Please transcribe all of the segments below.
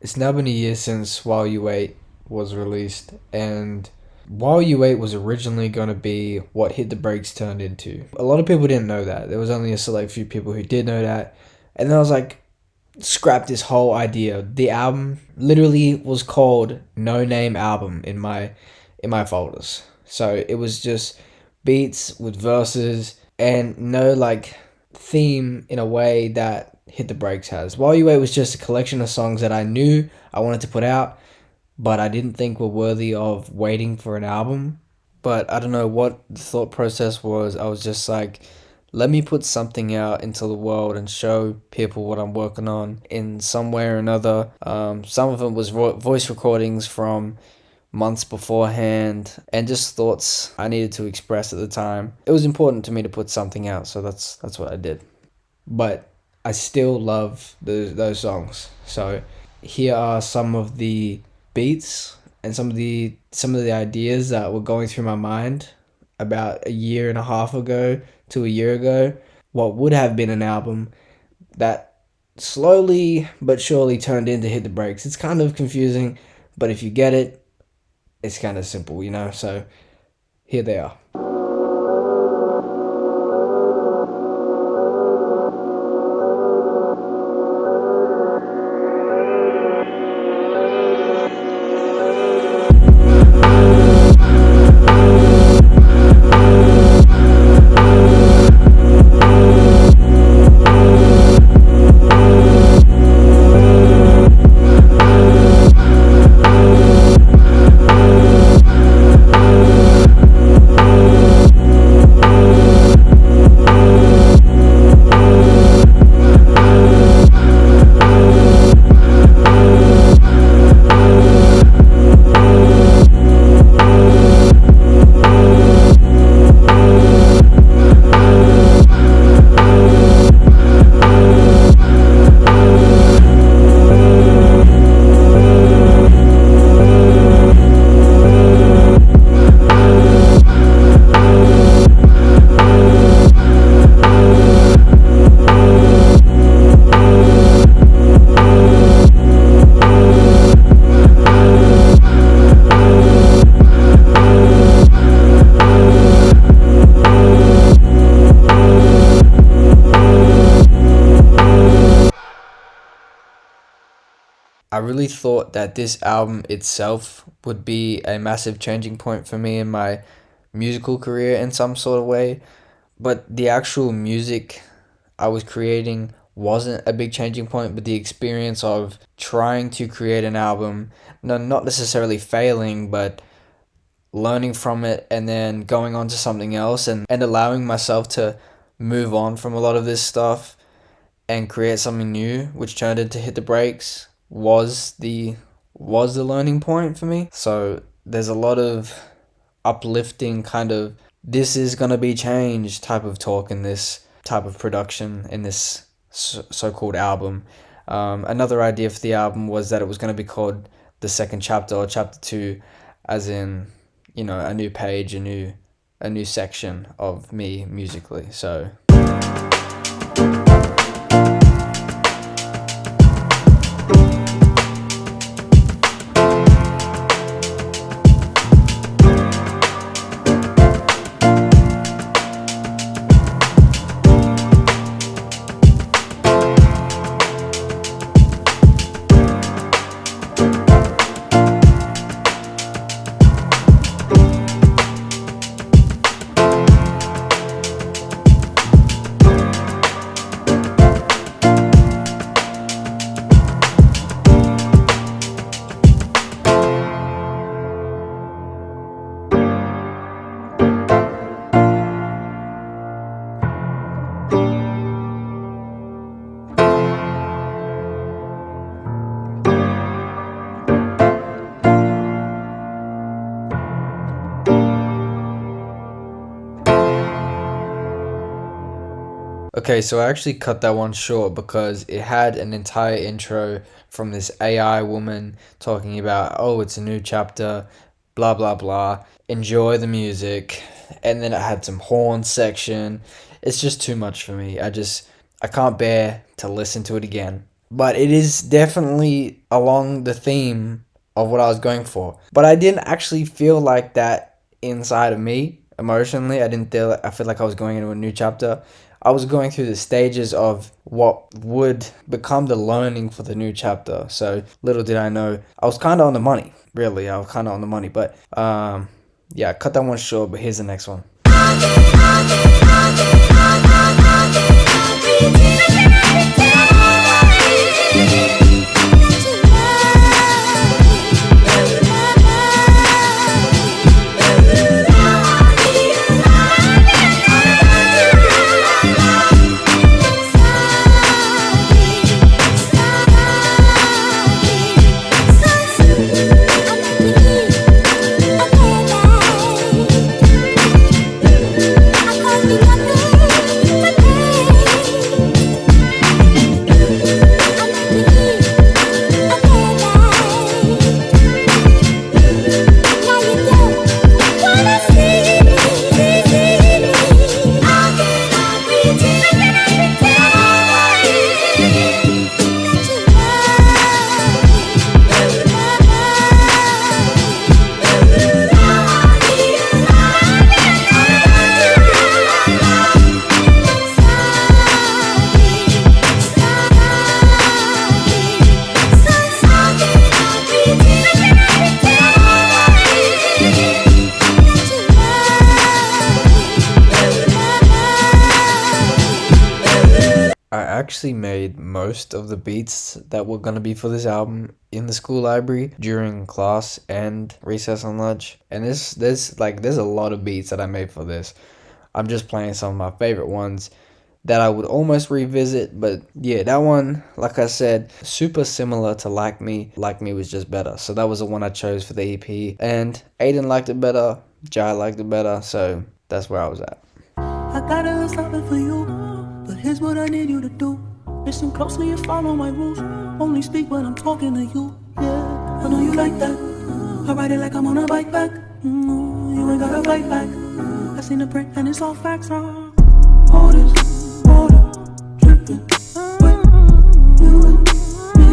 It's now been a year since While You Wait was released, and While You Wait was originally going to be what Hit the Brakes turned into. A lot of people didn't know that. There was only a select few people who did know that. And then I was like, scrap this whole idea. The album literally was called No Name Album in my folders. So it was just beats with verses and no like theme in a way that Hit the Brakes has. While You Wait was just a collection of songs that I knew I wanted to put out, but I didn't think were worthy of waiting for an album. But I don't know what the thought process was. I was just like, let me put something out into the world and show people what I'm working on in some way or another. Some of it was voice recordings from months beforehand and just thoughts I needed to express at the time. It was important to me to put something out, so that's what I did. But I still love those songs. So here are some of the beats and some of the ideas that were going through my mind about a year and a half ago to a year ago. What would have been an album that slowly but surely turned into Hit the Brakes. It's kind of confusing, but if you get it, it's kind of simple, you know? So here they are. I really thought that this album itself would be a massive changing point for me in my musical career in some sort of way, but the actual music I was creating wasn't a big changing point, but the experience of trying to create an album, no, not necessarily failing, but learning from it and then going on to something else and allowing myself to move on from a lot of this stuff and create something new, which turned into Hit the Brakes, was the learning point for me. So there's a lot of uplifting kind of this is gonna be changed type of talk in this type of production in this so-called album. Another idea for the album was that it was gonna be called the second chapter or chapter two, as in a new page, a new section of me musically. So okay, so I actually cut that one short because it had an entire intro from this AI woman talking about, oh, it's a new chapter, blah, blah, blah. Enjoy the music. And then it had some horn section. It's just too much for me. I can't bear to listen to it again. but it is definitely along the theme of what I was going for. But I didn't actually feel like that inside of me emotionally. I feel like I was going into a new chapter. I was going through the stages of what would become the learning for the new chapter. So little did I know, I was kind of on the money. Really, I was kind of on the money. But yeah, cut that one short. But here's the next one. I actually made most of the beats that were gonna be for this album in the school library during class and recess and lunch. And there's a lot of beats that I made for this. I'm just playing some of my favorite ones that I would almost revisit, but yeah, that one, like I said, super similar to Like Me. Like Me was just better. So that was the one I chose for the EP. And Aiden liked it better, Jai liked it better, so that's where I was at. I got a list of it for you, but here's what I need you to do. Listen closely and follow my rules. Only speak when I'm talking to you. Yeah, I know you like that. I ride it like I'm on a bike back. You ain't gotta fight back. I seen the print and it's all facts. Hold this, water, dripping, wet. You and me,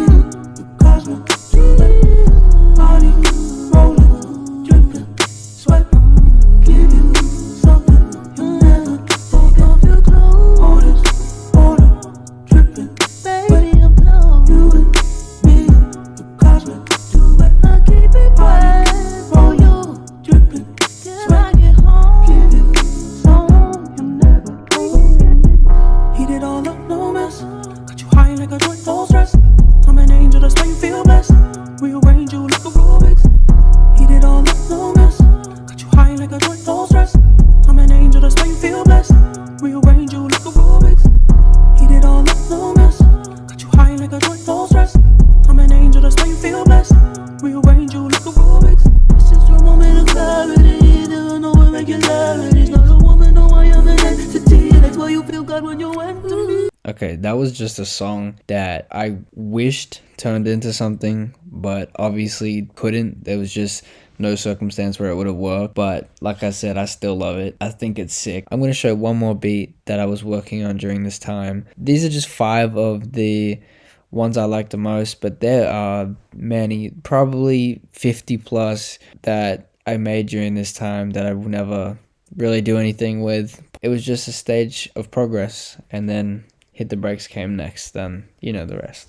cosmic, body rolling, dripping, sweat. Give you something you never take off your clothes. Hold this, water, dripping, baby, I'm blown. You and me, cosmic, duet. I keep it wet for you, dripping, sweat. Give you something you never take. Heat it all up, no mess. Got you high like a joint, no stress. I'm an angel, that's why you feel blessed. Rearrange you like a Rubik's. Heat it all up, no mess. Got you high like a joint, no stress. I'm an angel, that's why you feel blessed. Rearrange you like a Rubik's. Heat it all up, no mess. Got you high like a joint, no stress. I'm an angel, that's why you feel blessed. Rearrange you like a Rubik's. This is your moment of clarity. There are no irregularities. Not a woman, no, I am an entity. That's why you feel God when you enter me. Okay, that was just a song that I wished turned into something, but obviously couldn't. There was just no circumstance where it would have worked. But like I said, I still love it. I think it's sick. I'm going to show one more beat that I was working on during this time. These are just 5 of the ones I like the most, but there are many, probably 50 plus that I made during this time that I would never really do anything with. It was just a stage of progress, and then Hit the Brakes came next, then you know the rest.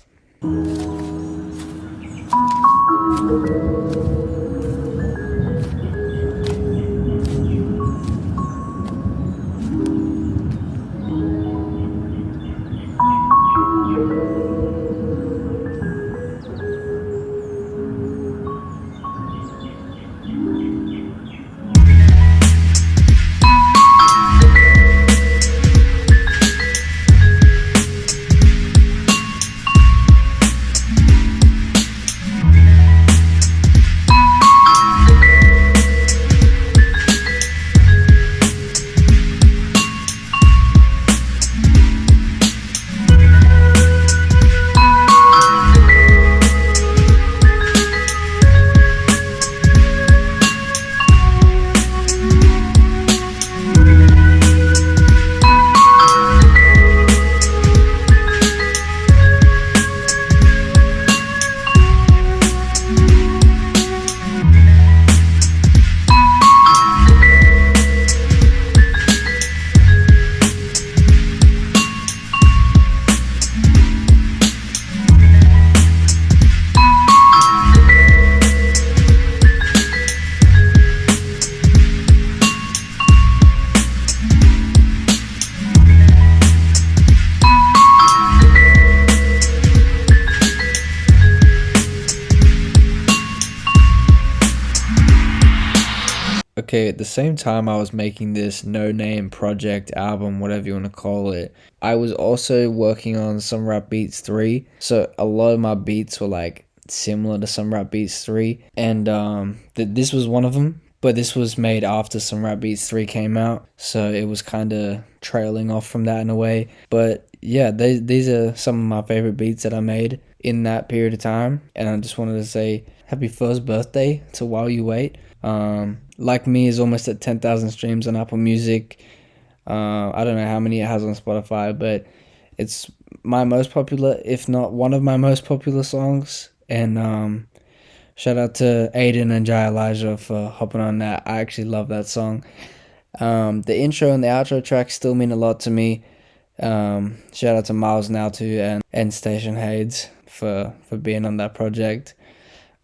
Okay, at the same time I was making this no name project, album, whatever you want to call it, I was also working on Some Rap Beats 3. So a lot of my beats were like similar to Some Rap Beats 3, and this was one of them. But this was made after Some Rap Beats 3 came out, so it was kind of trailing off from that in a way. But yeah, these are some of my favorite beats that I made in that period of time, and I just wanted to say happy first birthday to While You Wait. Like Me is almost at 10,000 streams on Apple Music. I don't know how many it has on Spotify, but it's my most popular, if not one of my most popular songs. And shout out to Aiden and Jai Elijah for hopping on that. I actually love that song. The intro and the outro tracks still mean a lot to me. Shout out to Miles Nautu and Station Hades for being on that project.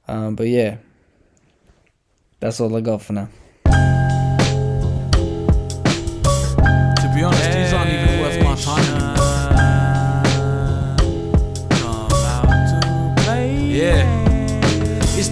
But yeah, that's all I got for now. To be honest,